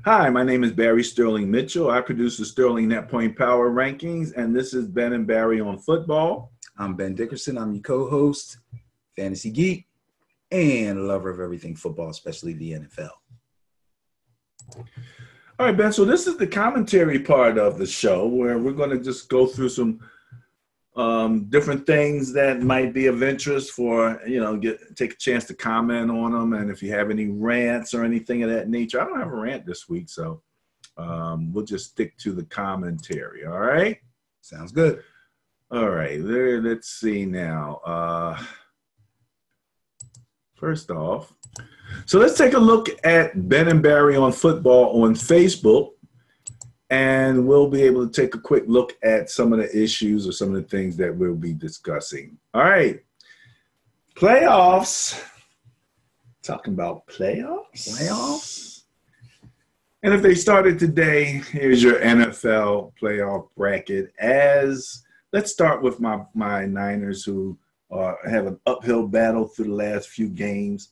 Hi, my name is Barry Sterling Mitchell. I produce the Sterling Net Point Power Rankings, and this is Ben and Barry on football. I'm Ben Dickerson. I'm your co-host, fantasy geek, and lover of everything football, especially the NFL. All right, Ben, so this is the commentary part of the show where we're going to just go through some different things that might be of interest for, take a chance to comment on them. And if you have any rants or anything of that nature, I don't have a rant this week, so we'll just stick to the commentary. All right? Sounds good. All right, let's see now. First off, so let's take a look at Ben and Barry on football on Facebook, and we'll be able to take a quick look at some of the issues or some of the things that we'll be discussing. All right, playoffs. Talking about playoffs? And if they started today, here's your NFL playoff bracket. Let's start with my Niners, who have an uphill battle through the last few games.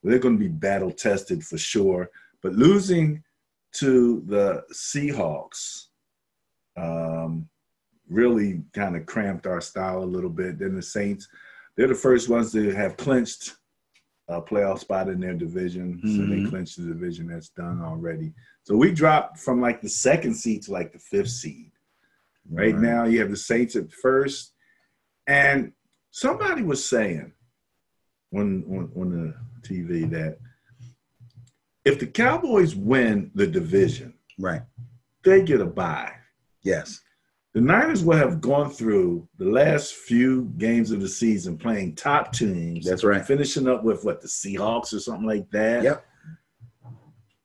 They're going to be battle tested for sure, but losing to the Seahawks really kind of cramped our style a little bit. Then the Saints, they're the first ones to have clinched a playoff spot in their division. Mm-hmm. So they clinched the division. That's done already. So we dropped from like the second seed to like the fifth seed. Right now you have the Saints at first. And somebody was saying on the TV that if the Cowboys win the division, they get a bye. Yes. The Niners will have gone through the last few games of the season playing top teams. That's right. Finishing up with, the Seahawks or something like that. Yep.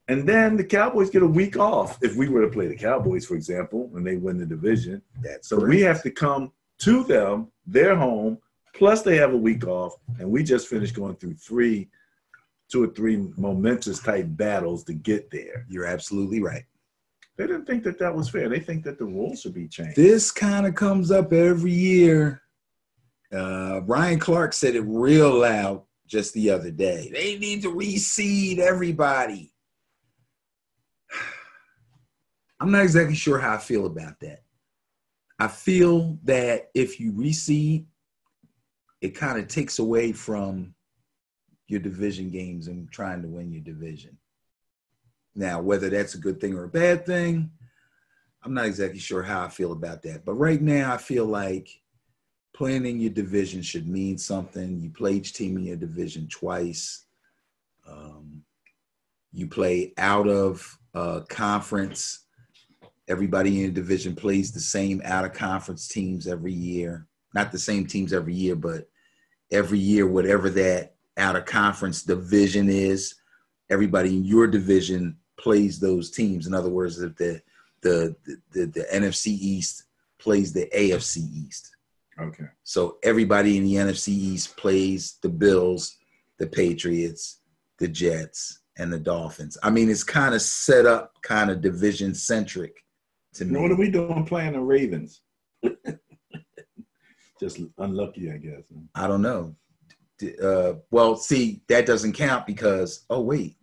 And then the Cowboys get a week off if we were to play the Cowboys, for example, when they win the division. That's so correct. We have to come to them, their home, plus they have a week off, and we just finished going through two or three momentous type battles to get there. You're absolutely right. They didn't think that was fair. They think that the rules should be changed. This kind of comes up every year. Ryan Clark said it real loud just the other day. They need to reseed everybody. I'm not exactly sure how I feel about that. I feel that if you reseed, it kind of takes away from your division games and trying to win your division. Now, whether that's a good thing or a bad thing, I'm not exactly sure how I feel about that. But right now, I feel like playing in your division should mean something. You play each team in your division twice. You play out of conference. Everybody in your division plays the same out-of-conference teams every year. Not the same teams every year, but every year, whatever that out-of-conference division is, everybody in your division plays those teams. In other words, if the NFC East plays the AFC East. Okay. So everybody in the NFC East plays the Bills, the Patriots, the Jets, and the Dolphins. I mean, it's kind of set up kind of division-centric to me. What are we doing playing the Ravens? Just unlucky, I guess. I don't know. Well, see, that doesn't count because,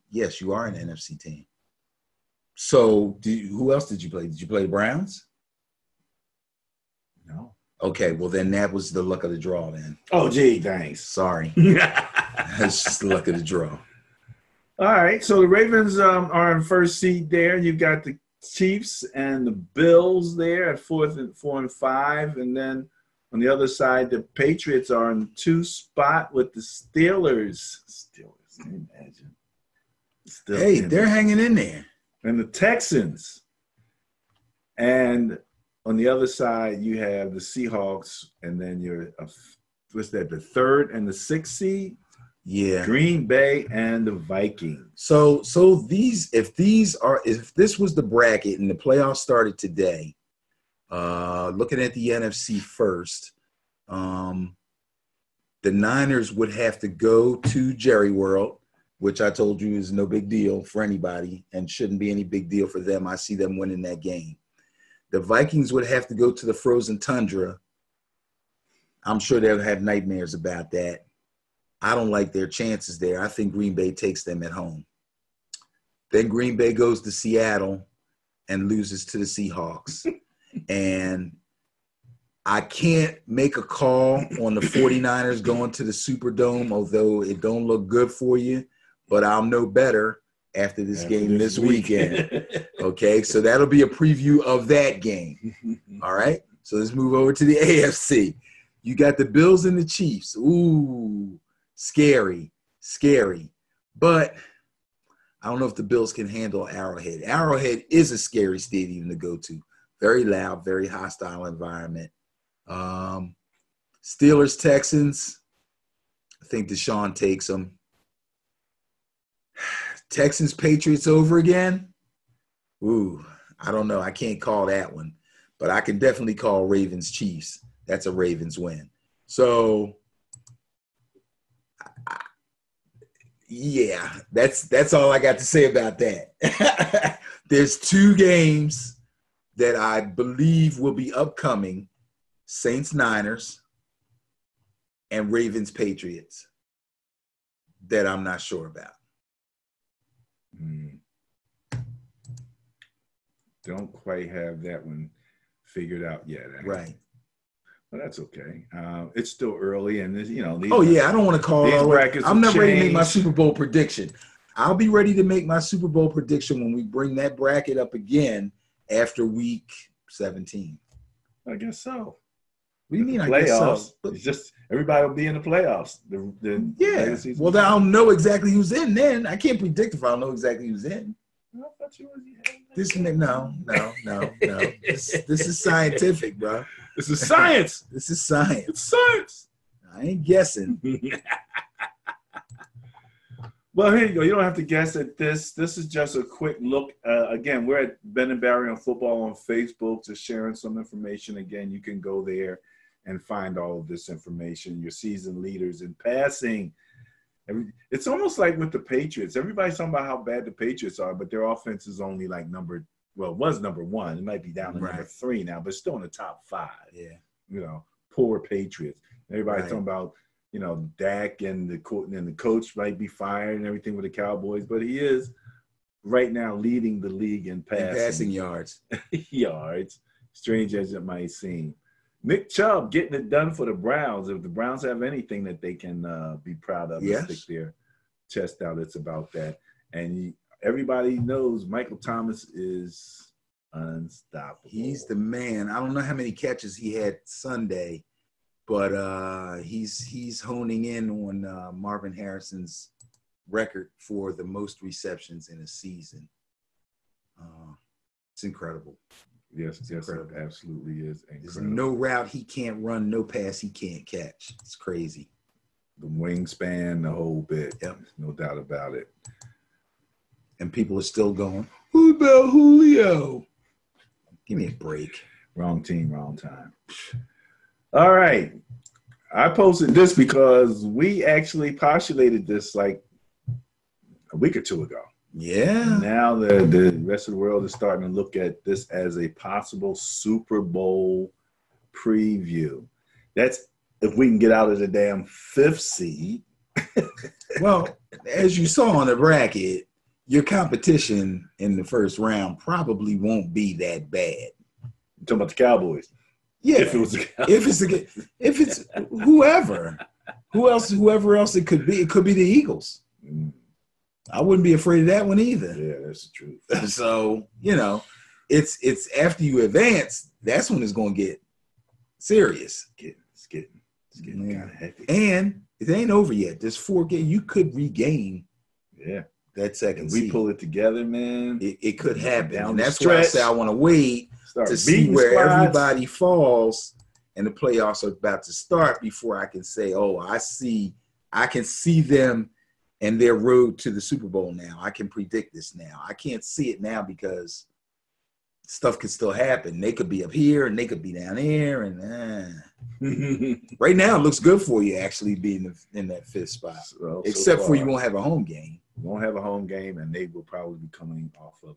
yes, you are an NFC team. So who else did you play? Did you play the Browns? No. Okay, well, then that was the luck of the draw then. Oh, gee, thanks. Sorry. That's just the luck of the draw. All right, so the Ravens are in first seed there. You've got the Chiefs and the Bills there at 4 and 5, and then on the other side, the Patriots are in 2 spot with the Steelers. Can you imagine? They're hanging in there. And the Texans. And on the other side, you have the Seahawks, and then you're, the 3rd and the 6th seed? Yeah. Green Bay and the Vikings. So if this was the bracket and the playoffs started today, looking at the NFC first, the Niners would have to go to Jerry World, which I told you is no big deal for anybody and shouldn't be any big deal for them. I see them winning that game. The Vikings would have to go to the frozen tundra. I'm sure they'll have nightmares about that. I don't like their chances there. I think Green Bay takes them at home. Then Green Bay goes to Seattle and loses to the Seahawks. And I can't make a call on the 49ers going to the Superdome, although it don't look good for you. But I'll know better after this game this weekend. Okay, so that'll be a preview of that game. All right, so let's move over to the AFC. You got the Bills and the Chiefs. Ooh, scary. But I don't know if the Bills can handle Arrowhead. Arrowhead is a scary stadium to go to. Very loud, very hostile environment. Steelers, Texans. I think Deshaun takes them. Texans, Patriots over again. Ooh, I don't know. I can't call that one. But I can definitely call Ravens, Chiefs. That's a Ravens win. So, yeah, that's all I got to say about that. There's two games that I believe will be upcoming. Saints, Niners, and Ravens, Patriots that I'm not sure about. Don't quite have that one figured out yet. Right. Well, that's okay. It's still early, and these I don't want to call these it. brackets. I'm not ready to make my Super Bowl prediction. I'll be ready to make my Super Bowl prediction when we bring that bracket up again after week 17. I guess so. What do you mean? Playoffs. I guess so. It's just everybody will be in the playoffs. Well, then I'll know exactly who's in. Then I can't predict if I'll know exactly who's in. I thought you No. This is scientific, bro. This is science. This is science. It's science. I ain't guessing. Well, here you go. You don't have to guess at this. This is just a quick look. Again, we're at Ben and Barry on Football on Facebook, just sharing some information. Again, you can go there and find all of this information. Your season leaders in passing. It's almost like with the Patriots. Everybody's talking about how bad the Patriots are, but their offense is only like it was number one. It might be down to number 3 now, but still in the top 5. Yeah. Poor Patriots. Everybody's talking about, Dak and the coach might be fired and everything with the Cowboys, but he is right now leading the league in passing yards. yards, strange as it might seem. Nick Chubb getting it done for the Browns. If the Browns have anything that they can be proud of, stick their chest out, it's about that. And everybody knows Michael Thomas is unstoppable. He's the man. I don't know how many catches he had Sunday, but he's honing in on Marvin Harrison's record for the most receptions in a season. It's incredible. Yes, it absolutely is incredible. There's no route he can't run, no pass he can't catch. It's crazy. The wingspan, the whole bit. Yep. No doubt about it. And people are still going, who about Julio? Give me a break. Wrong team, wrong time. All right. I posted this because we actually postulated this like a week or two ago. Yeah. Now the rest of the world is starting to look at this as a possible Super Bowl preview. That's if we can get out of the damn 5th seed. Well, as you saw on the bracket, your competition in the first round probably won't be that bad. You're talking about the Cowboys. Yeah. If it was the Cowboys. If it's whoever else it could be the Eagles. I wouldn't be afraid of that one either. Yeah, that's the truth. So, it's after you advance, that's when it's going to get serious. It's getting kind of hectic. And it ain't over yet. There's 4 games. You could regain that second seed. We pull it together, man. It could happen. And that's stretch. why I say I want to wait to see where everybody falls and the playoffs are about to start before I can say, I can see them and their road to the Super Bowl now. I can predict this now. I can't see it now because stuff could still happen. They could be up here and they could be down there. And right now, it looks good for you actually being in that 5th spot. Except for you won't have a home game. Won't have a home game, and they will probably be coming off of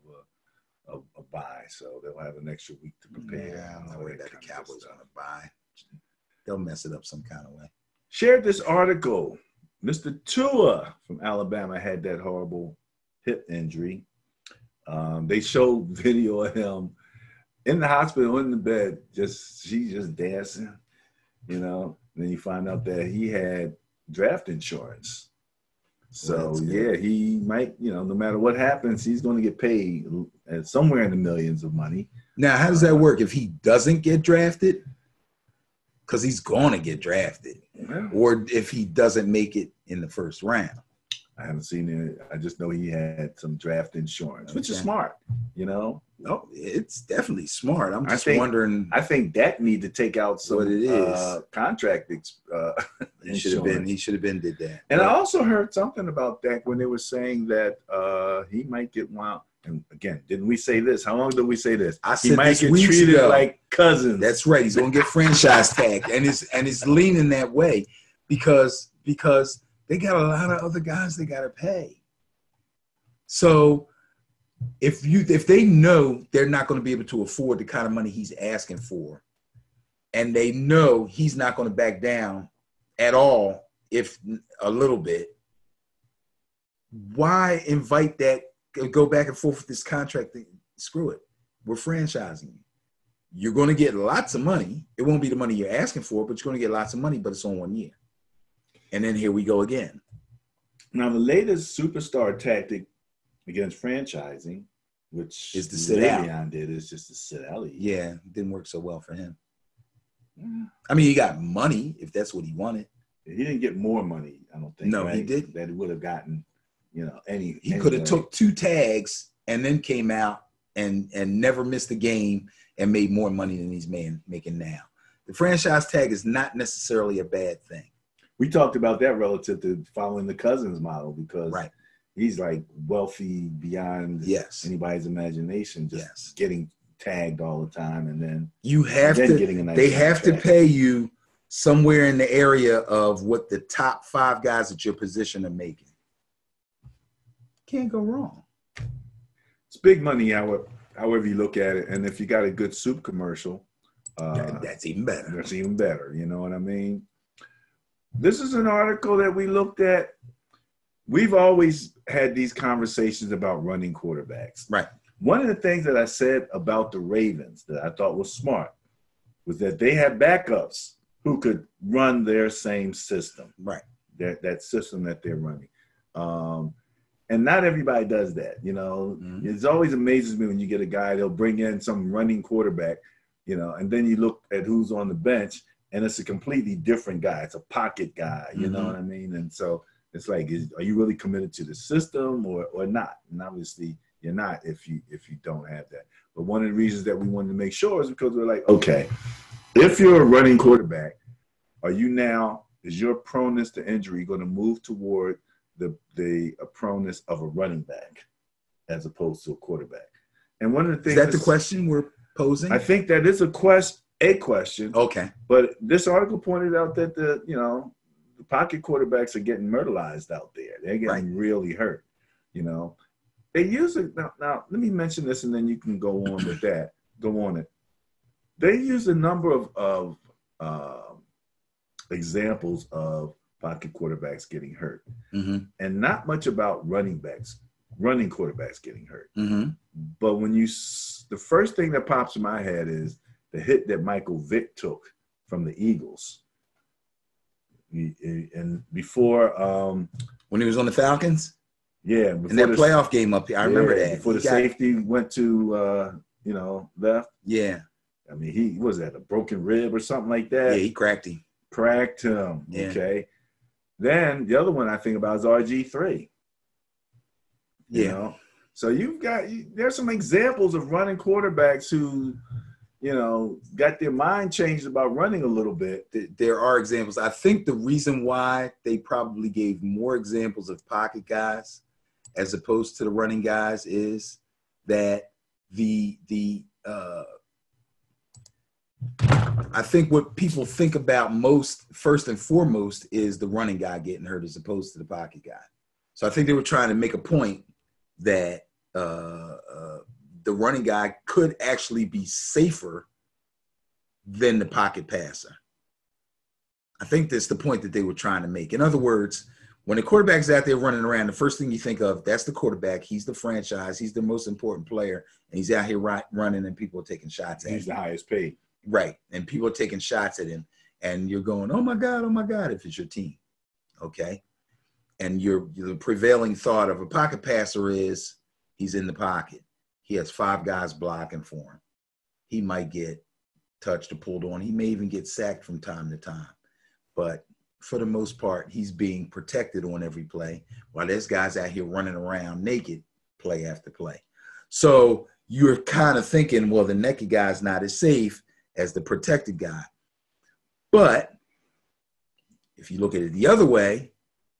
a bye, so they'll have an extra week to prepare. Yeah, I'm not worried about the Cowboys on a bye. They'll mess it up some kind of way. Shared this article. Mr. Tua from Alabama had that horrible hip injury. They showed video of him in the hospital in the bed, she's just dancing, you know. And then you find out that he had draft insurance. So yeah, he might, you know, no matter what happens, he's going to get paid somewhere in the millions of money. Now, how does that work if he doesn't get drafted? Because he's going to get drafted, or if he doesn't make it in the first round. I haven't seen it. I just know he had some draft insurance, which is smart, you know. No, it's definitely smart. I'm just wondering. I think Dak need to take out some contract. He should have been did that. And I also heard something about Dak when they were saying that he might get wound. And again, didn't we say this? How long did we say this? I said he might get treated like cousins. That's right. He's gonna get franchise tagged, and it's leaning that way because they got a lot of other guys they got to pay. So if they know they're not going to be able to afford the kind of money he's asking for, and they know he's not going to back down at all, if a little bit, why invite that, go back and forth with this contract thing? Screw it. We're franchising you. You're going to get lots of money. It won't be the money you're asking for, but you're going to get lots of money, but it's on 1 year. And then here we go again. Now, the latest superstar tactic against franchising, which is to sit out. Le'Veon did, is just to sit out. Yeah, it didn't work so well for him. I mean, he got money if that's what he wanted. He didn't get more money, I don't think. No, right? He didn't. That he would have gotten, you know, He could have took 2 tags and then came out and never missed a game and made more money than he's making now. The franchise tag is not necessarily a bad thing. We talked about that relative to following the Cousins model because he's like wealthy beyond anybody's imagination, just getting tagged all the time, and then they have to pay you somewhere in the area of what the top 5 guys at your position are making. Can't go wrong. It's big money, however you look at it, and if you got a good soup commercial, that's even better. That's even better. You know what I mean? This is an article that we looked at. We've always had these conversations about running quarterbacks. Right. One of the things that I said about the Ravens that I thought was smart was that they had backups who could run their same system. Right. That system that they're running. And not everybody does that. You know, It always amazes me when you get a guy, they'll bring in some running quarterback, you know, and then you look at who's on the bench, and it's a completely different guy. It's a pocket guy, you know what I mean? And so it's like, are you really committed to the system or not? And obviously you're not if you don't have that. But one of the reasons that we wanted to make sure is because we're like, okay, if you're a running quarterback, is your proneness to injury going to move toward the proneness of a running back as opposed to a quarterback? And one of the things is that the question we're posing? I think that is a question. Okay. But this article pointed out that the pocket quarterbacks are getting murderized out there. They're getting really hurt. You know, they use it now. Let me mention this, and then you can go on with that. Go on it. They use a number of examples of pocket quarterbacks getting hurt, and not much about running quarterbacks getting hurt. But when the first thing that pops in my head is the hit that Michael Vick took from the Eagles. And before when he was on the Falcons? Yeah. In that playoff game up here. I remember that. Before the safety went to left. Yeah. I mean, he was at a broken rib or something like that. Yeah, he cracked him. Yeah. Okay. Then the other one I think about is RG3. You know? So there's some examples of running quarterbacks who, got their mind changed about running a little bit. There are examples. I think the reason why they probably gave more examples of pocket guys as opposed to the running guys is that I think what people think about most, first and foremost, is the running guy getting hurt as opposed to the pocket guy. So I think they were trying to make a point that the running guy could actually be safer than the pocket passer. I think that's the point that they were trying to make. In other words, When the quarterback's out there running around, the first thing you think of, that's the quarterback. He's the franchise. He's the most important player. And he's out here running and people are taking shots at him. He's the highest paid. Right. And people are taking shots at him. And you're going, oh, my God, if it's your team. Okay. And the prevailing thought of a pocket passer is he's in the pocket. He has 5 guys blocking for him. He might get touched or pulled on. He may even get sacked from time to time. But for the most part, he's being protected on every play while there's guys out here running around naked play after play. So you're kind of thinking, well, the naked guy's not as safe as the protected guy. But if you look at it the other way,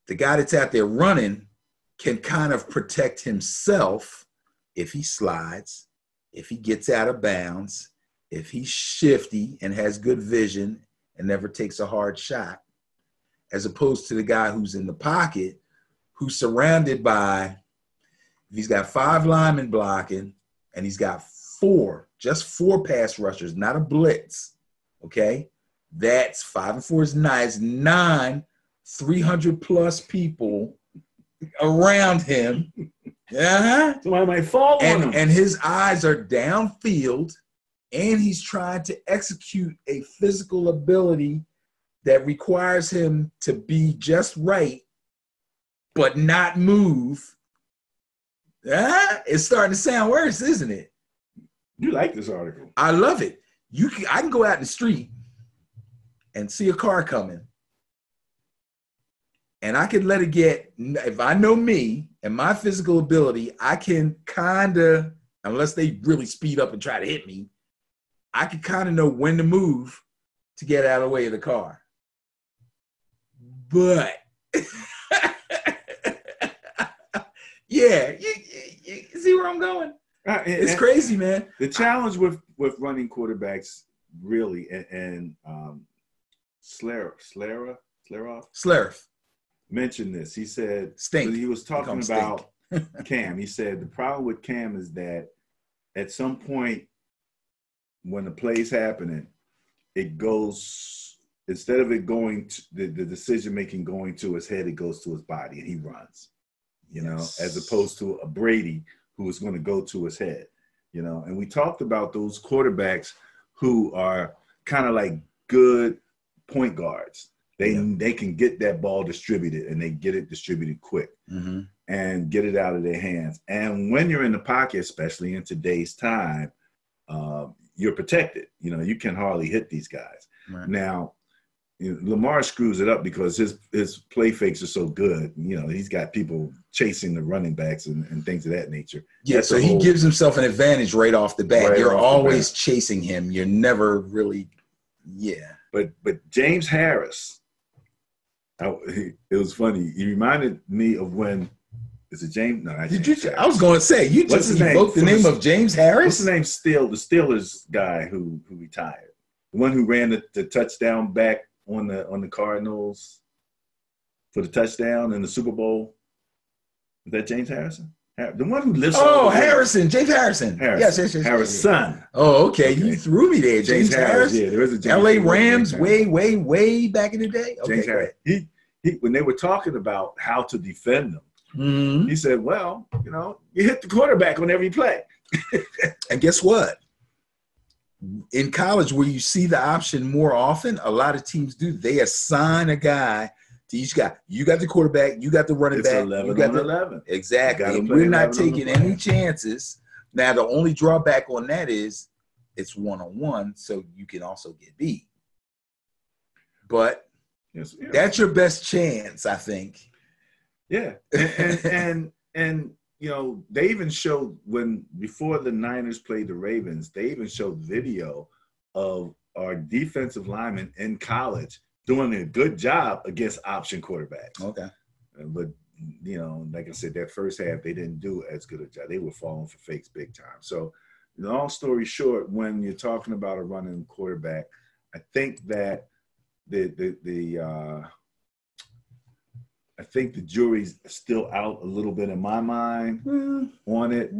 the guy that's out there running can kind of protect himself if he slides, if he gets out of bounds, if he's shifty and has good vision and never takes a hard shot, as opposed to the guy who's in the pocket, who's surrounded by, he's got 5 linemen blocking, and he's got 4 pass rushers, not a blitz, okay? That's 5 and 4 is nice. 9, 300-plus people around him. Somebody might fall on him. And his eyes are downfield, and he's trying to execute a physical ability that requires him to be just right, but not move. It's starting to sound worse, isn't it? You like this article. I love it. I can go out in the street and see a car coming, and I can let it get, if I know me and my physical ability, I can kind of, unless they really speed up and try to hit me, I can kind of know when to move to get out of the way of the car. But yeah, you see where I'm going? It's crazy, man. The challenge with running quarterbacks, really, and Schlereth mentioned this. He said, he was talking about Cam. He said the problem with Cam is that at some point when the play's happening, it goes, instead of it going to the decision making going to his head, it goes to his body and he runs, you know, as opposed to a Brady who is going to go to his head, you know. And we talked about those quarterbacks who are kind of like good point guards. They can get that ball distributed, and they get it distributed quick and get it out of their hands. And when you're in the pocket, especially in today's time, you're protected. You know, you can hardly hit these guys. Right. Now, Lamar screws it up because his play fakes are so good. You know, he's got people chasing the running backs and things of that nature. Yeah, that's so he gives himself an advantage right off the bat. You're always chasing him. You're never really, But James Harris, it was funny. He reminded me of when, is it James? No, I was going to say, you just invoked the name of James Harris? What's his name? The Steelers guy who retired. The one who ran the touchdown back on the Cardinals for the touchdown in the Super Bowl. Is that James Harrison? The one who lives. Oh, Harrison, James Harrison. Yes. Harris' son. Oh, okay. You threw me there. James Harris. Yeah, there was a James L.A. Rams way back in the day. Okay, James Harris. He when they were talking about how to defend them, he said, "Well, you know, you hit the quarterback on every play." And guess what? In college, where you see the option more often, a lot of teams do. They assign a guy to each guy. You got the quarterback. You got the running back. 11 you got on 11. Exactly. And we're not taking any chances. Now, the only drawback on that is it's one-on-one, so you can also get beat. But that's your best chance, I think. Yeah. And you know, they even showed before the Niners played the Ravens, they even showed video of our defensive linemen in college doing a good job against option quarterbacks. Okay. But, you know, like I said, that first half, they didn't do as good a job. They were falling for fakes big time. So, long story short, when you're talking about a running quarterback, I think that I think the jury's still out a little bit in my mind on it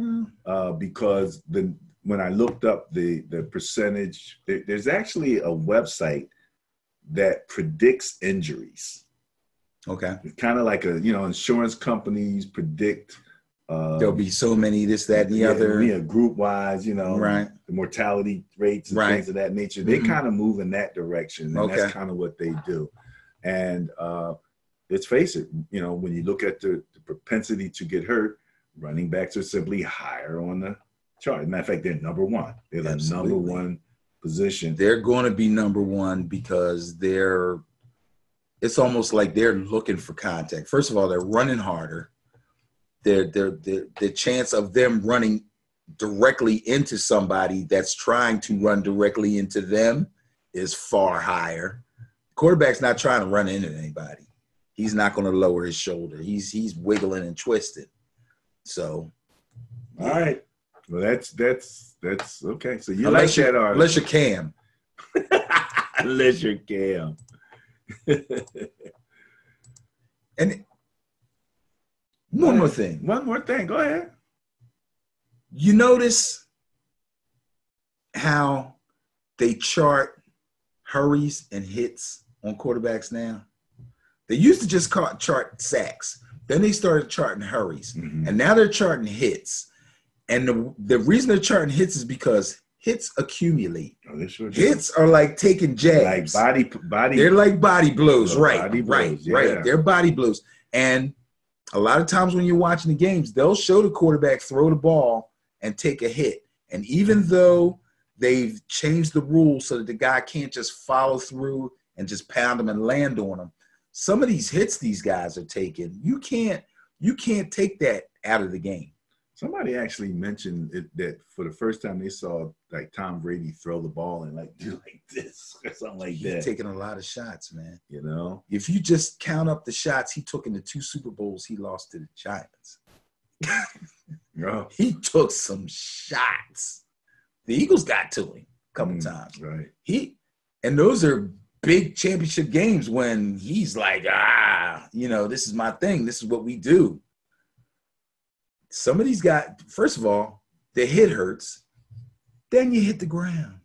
because when I looked up the percentage, there's actually a website that predicts injuries. Okay. It's kind of like insurance companies predict. There'll be so many, this, that, and the other. Yeah, group wise, right. The mortality rates and right. things of that nature. They kind of move in that direction, and that's kind of what they do. And let's face it, when you look at the propensity to get hurt, running backs are simply higher on the chart. As a matter of fact, they're number one. They're the number one position. They're going to be number one because it's almost like they're looking for contact. First of all, they're running harder. The chance of them running directly into somebody that's trying to run directly into them is far higher. Quarterback's not trying to run into anybody. He's not going to lower his shoulder. He's wiggling and twisting. So, all right. Well, that's okay. So you unless like that article. Unless you're Cam. Unless you're Cam. And one more thing. One more thing. Go ahead. You notice how they chart hurries and hits on quarterbacks now? They used to just chart sacks. Then they started charting hurries. Mm-hmm. And now they're charting hits. And the reason they're charting hits is because hits accumulate. Oh, they sure do. Hits are like taking jabs. Like body. They're like body blows. Right. Body blows. Right. They're body blows. And a lot of times when you're watching the games, they'll show the quarterback throw the ball and take a hit. And even though they've changed the rules so that the guy can't just follow through and just pound them and land on them, some of these hits these guys are taking, you can't take that out of the game. Somebody actually mentioned that for the first time they saw like Tom Brady throw the ball and like do like this or something like that. He's taking a lot of shots, man. If you just count up the shots he took in the 2 Super Bowls he lost to the Giants. He took some shots. The Eagles got to him a couple times. Right. And those are big championship games when he's like, this is my thing. This is what we do. Some of these guys, first of all, the hit hurts. Then you hit the ground.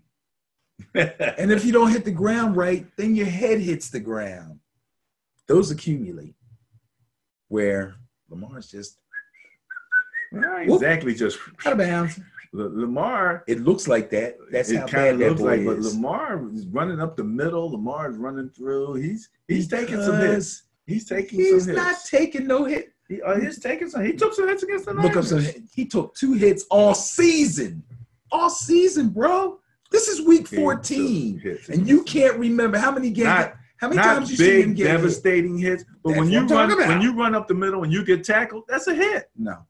And if you don't hit the ground right, then your head hits the ground. Those accumulate. Where Lamar's just exactly just out of bounds. Lamar. It looks like that. That's how bad that boy is. But Lamar is running up the middle. Lamar is running through. He's taking some hits. He's not taking no hit. He's taking some. He took some hits against the Niners. He took 2 hits all season. All season, bro. This is week 14, and you can't remember how many games. How many times you see him get devastating hits? But when you run up the middle and you get tackled, that's a hit. No,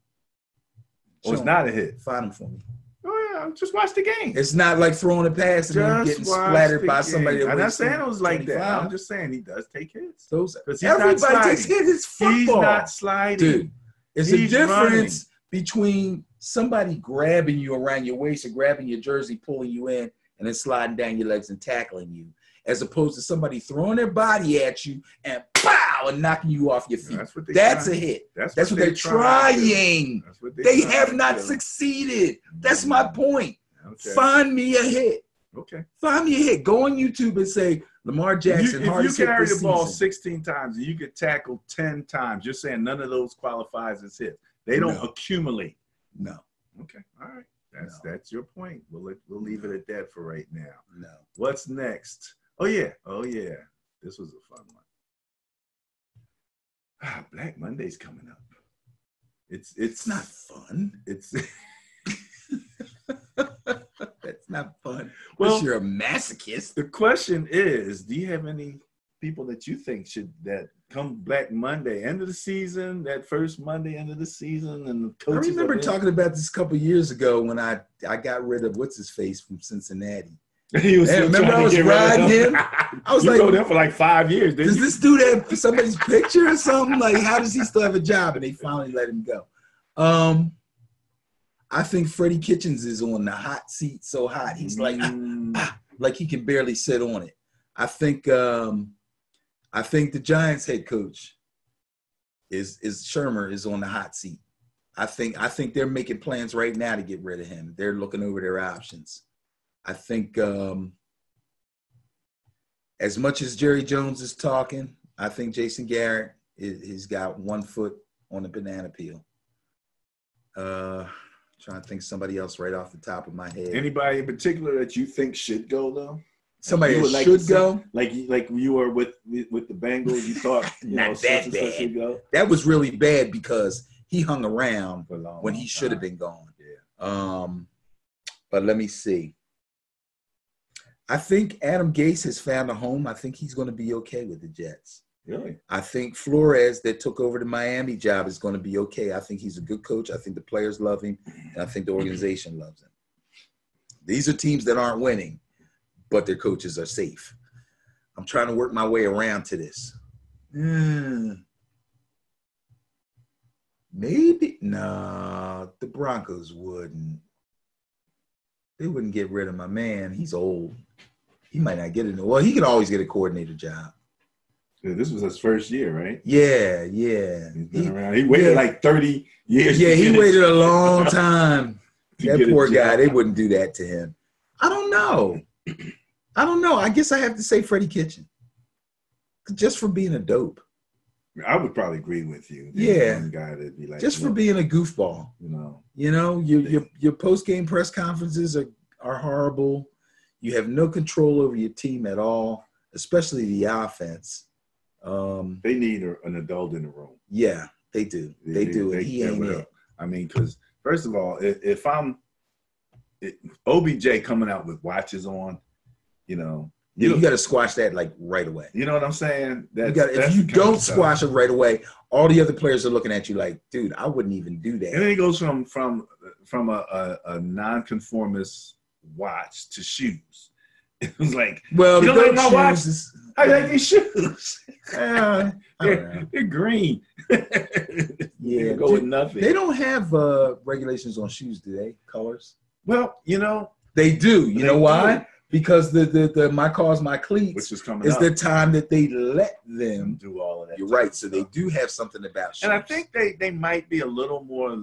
it's not a hit. Find him for me. Oh yeah, just watch the game. It's not like throwing a pass and then getting splattered by somebody. I'm not saying it was like that. I'm just saying he does take hits. Everybody takes hits. It's football. He's not sliding. Dude, it's a difference between somebody grabbing you around your waist or grabbing your jersey, pulling you in, and then sliding down your legs and tackling you, as opposed to somebody throwing their body at you and pow and knocking you off your feet. That's a hit. That's what they're trying. They have not succeeded. That's my point. Okay. Find me a hit. Okay. Find me a hit. Go on YouTube and say Lamar Jackson. If you carry the ball 16 times and you get tackled 10 times, you're saying none of those qualifies as hits. They don't accumulate. No. Okay. All right. That's your point. We'll leave it at that for right now. No. What's next? Oh yeah. This was a fun one. Black Monday's coming up. It's not fun. It's that's not fun. Well, you're a masochist. The question is, do you have any people that you think that come Black Monday, end of the season, that first Monday, end of the season, and the coaches? I remember talking about this a couple of years ago when I got rid of what's his face from Cincinnati. Remember I was riding him. I was like, you there for like 5 years. Does this dude have somebody's picture or something? Like, how does he still have a job? And they finally let him go. I think Freddie Kitchens is on the hot seat, so hot he's like he can barely sit on it. I think the Giants head coach is Shermer is on the hot seat. I think they're making plans right now to get rid of him. They're looking over their options. I think as much as Jerry Jones is talking, I think Jason Garrett he's got one foot on the banana peel. Trying to think somebody else right off the top of my head. Anybody in particular that you think should go though? Somebody that should go, like you were with the Bengals. You thought not that bad. That was really bad because he hung around for long when he should have been gone. Yeah. But let me see. I think Adam Gase has found a home. I think he's going to be okay with the Jets. Really? I think Flores that took over the Miami job is going to be okay. I think he's a good coach. I think the players love him, and I think the organization loves him. These are teams that aren't winning, but their coaches are safe. I'm trying to work my way around to this. Maybe. No, the Broncos wouldn't. They wouldn't get rid of my man. He's old. He might not get it. Well, he could always get a coordinator job. Yeah, this was his first year, right? Yeah. He's been around. He waited like 30 years. Yeah, he waited a long time. That poor guy, they wouldn't do that to him. I don't know. I guess I have to say Freddie Kitchen. Just for being a dope. I would probably agree with you. Yeah. One guy that'd be like, just for being a goofball. Your post-game press conferences are horrible. You have no control over your team at all, especially the offense. They need an adult in the room. Yeah, they do. They do. He ain't it. I mean, because first of all, if I'm OBJ coming out with watches on, you got to squash that like right away. You know what I'm saying? If you don't squash it right away, all the other players are looking at you like, dude, I wouldn't even do that. And then he goes from a nonconformist watch to shoes. It was like, well, you don't like my watches. I like these shoes. They're green. Yeah, go with nothing. They don't have regulations on shoes, do they? Colors? Well, they do. You know why? Because the My Cars, My Cleats which is coming is up. the time that they let them do all of that. You're right. So they do have something about shoes. And I think they might be a little more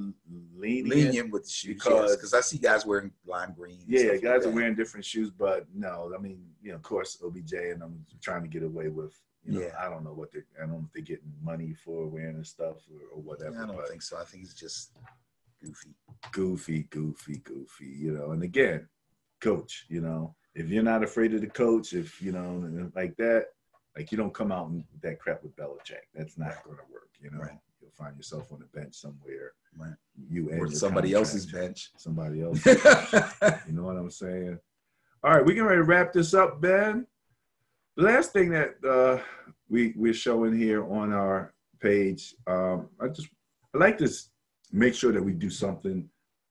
lenient with the shoes because I see guys wearing lime green. Yeah, guys are wearing different shoes, but no, I mean, of course, OBJ and I'm trying to get away with. I don't know I don't know if they're getting money for wearing this stuff or whatever. I don't think so. I think it's just goofy. And again, coach. If you're not afraid of the coach, if like that, like you don't come out with that crap with Belichick. That's not going to work. Right. You'll find yourself on the bench somewhere. Right. Or somebody else's bench. Somebody else. You know what I'm saying? All right, we're getting ready to wrap this up, Ben. The last thing that we're showing here on our page, I like to make sure that we do something.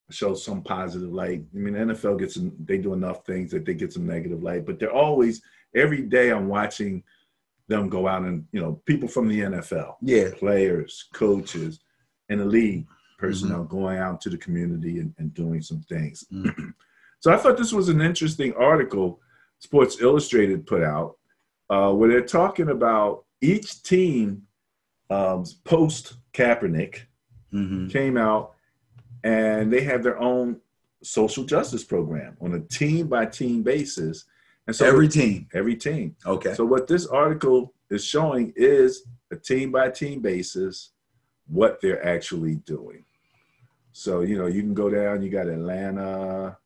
Show some positive light. I mean, the NFL they do enough things that they get some negative light, but they're always, every day I'm watching them go out and, people from the NFL, players, coaches, and the league personnel going out to the community and doing some things. So I thought this was an interesting article Sports Illustrated put out where they're talking about each team post Kaepernick came out and they have their own social justice program on a team-by-team basis. And so every team. Okay. So what this article is showing is a team-by-team basis what they're actually doing. So, you can go down, you got Atlanta,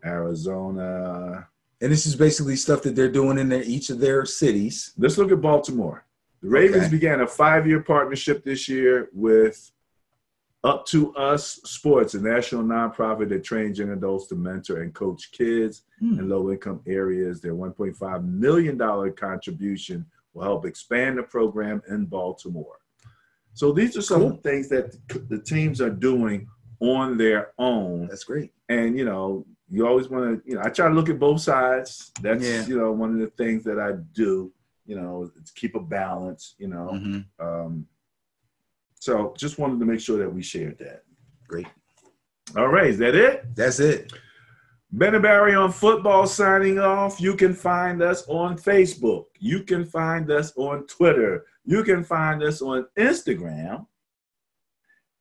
Arizona. And this is basically stuff that they're doing in each of their cities. Let's look at Baltimore. The Ravens began a 5-year partnership this year with Up to Us Sports, a national nonprofit that trains young adults to mentor and coach kids in low-income areas. Their $1.5 million contribution will help expand the program in Baltimore. So these are some of the things that the teams are doing on their own. That's great. And, you always want to, I try to look at both sides. That's, one of the things that I do, is keep a balance, So just wanted to make sure that we shared that. Great. All right. Is that it? That's it. Ben and Barry on Football signing off. You can find us on Facebook. You can find us on Twitter. You can find us on Instagram.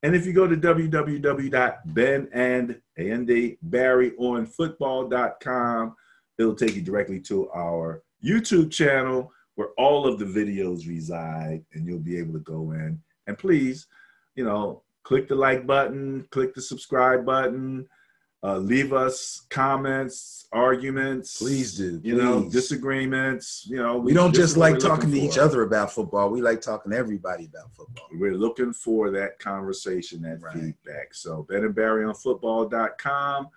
And if you go to www.benandbarryonfootball.com, it'll take you directly to our YouTube channel where all of the videos reside, and you'll be able to go in. And please, click the like button, click the subscribe button, leave us comments, arguments. Please do. Please. Disagreements. We don't just like talking to each other about football. We like talking to everybody about football. We're looking for that conversation, that feedback. So BenandBarryOnFootball.com.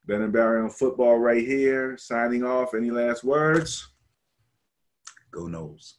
Ben and Barry on Football right here. Signing off. Any last words? Go Noles.